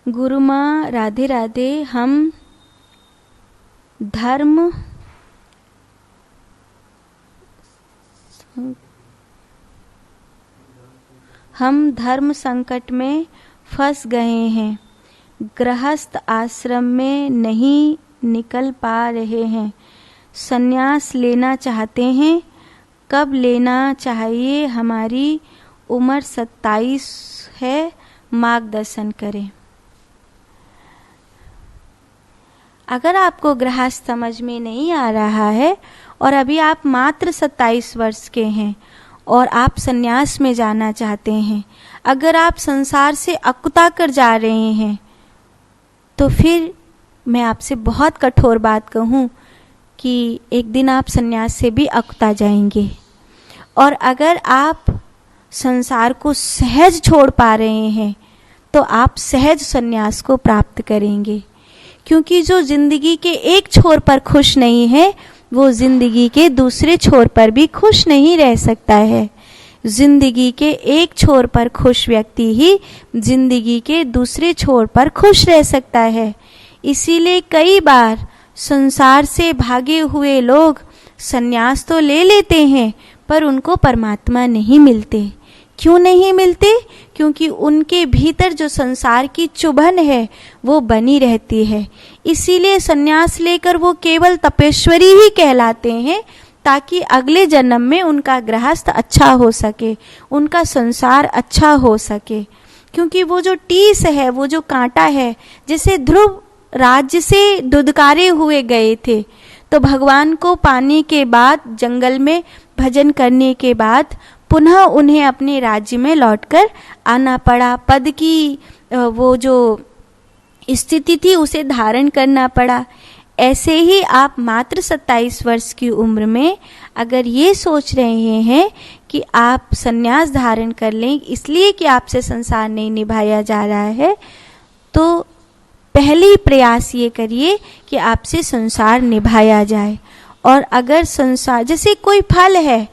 गुरु माँ राधे राधे। हम धर्म संकट में फंस गए हैं, गृहस्थ आश्रम में नहीं निकल पा रहे हैं, संन्यास लेना चाहते हैं, कब लेना चाहिए? हमारी उम्र 27 है, मार्गदर्शन करें। अगर आपको गृहस्थ समझ में नहीं आ रहा है और अभी आप मात्र 27 वर्ष के हैं और आप संन्यास में जाना चाहते हैं, अगर आप संसार से अकुता कर जा रहे हैं, तो फिर मैं आपसे बहुत कठोर बात कहूँ कि एक दिन आप संन्यास से भी अकुता जाएंगे। और अगर आप संसार को सहज छोड़ पा रहे हैं तो आप सहज संन्यास को प्राप्त करेंगे, क्योंकि जो जिंदगी के एक छोर पर खुश नहीं है वो जिंदगी के दूसरे छोर पर भी खुश नहीं रह सकता है। जिंदगी के एक छोर पर खुश व्यक्ति ही जिंदगी के दूसरे छोर पर खुश रह सकता है। इसीलिए कई बार संसार से भागे हुए लोग संन्यास तो ले लेते हैं पर उनको परमात्मा नहीं मिलते। क्यों नहीं मिलते? क्योंकि उनके भीतर जो संसार की चुभन है वो बनी रहती है। इसीलिए संन्यास लेकर वो केवल तपेश्वरी ही कहलाते हैं, ताकि अगले जन्म में उनका गृहस्थ अच्छा हो सके, उनका संसार अच्छा हो सके। क्योंकि वो जो टीस है, वो जो कांटा है, जैसे ध्रुव राज्य से दुदकारे हुए गए थे, तो भगवान को पाने के बाद, जंगल में भजन करने के बाद पुनः उन्हें अपने राज्य में लौटकर आना पड़ा। पद की वो जो स्थिति थी उसे धारण करना पड़ा। ऐसे ही आप मात्र 27 वर्ष की उम्र में अगर ये सोच रहे हैं कि आप संन्यास धारण कर लें इसलिए कि आपसे संसार नहीं निभाया जा रहा है, तो पहले प्रयास ये करिए कि आपसे संसार निभाया जाए। और अगर संसार, जैसे कोई फल है,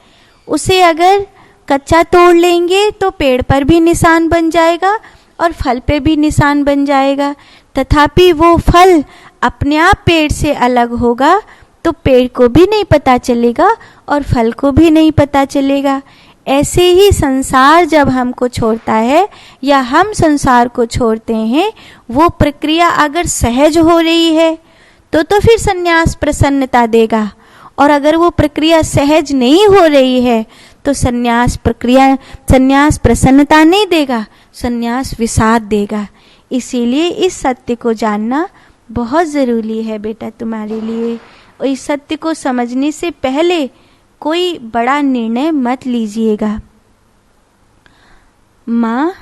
उसे अगर कच्चा तोड़ लेंगे तो पेड़ पर भी निशान बन जाएगा और फल पे भी निशान बन जाएगा। तथापि वो फल अपने आप पेड़ से अलग होगा तो पेड़ को भी नहीं पता चलेगा और फल को भी नहीं पता चलेगा। ऐसे ही संसार जब हमको छोड़ता है या हम संसार को छोड़ते हैं, वो प्रक्रिया अगर सहज हो रही है तो फिर संन्यास प्रसन्नता देगा, और अगर वो प्रक्रिया सहज नहीं हो रही है तो संन्यास प्रसन्नता नहीं देगा, संन्यास विषाद देगा। इसीलिए इस सत्य को जानना बहुत ज़रूरी है बेटा तुम्हारे लिए। और इस सत्य को समझने से पहले कोई बड़ा निर्णय मत लीजिएगा। माँ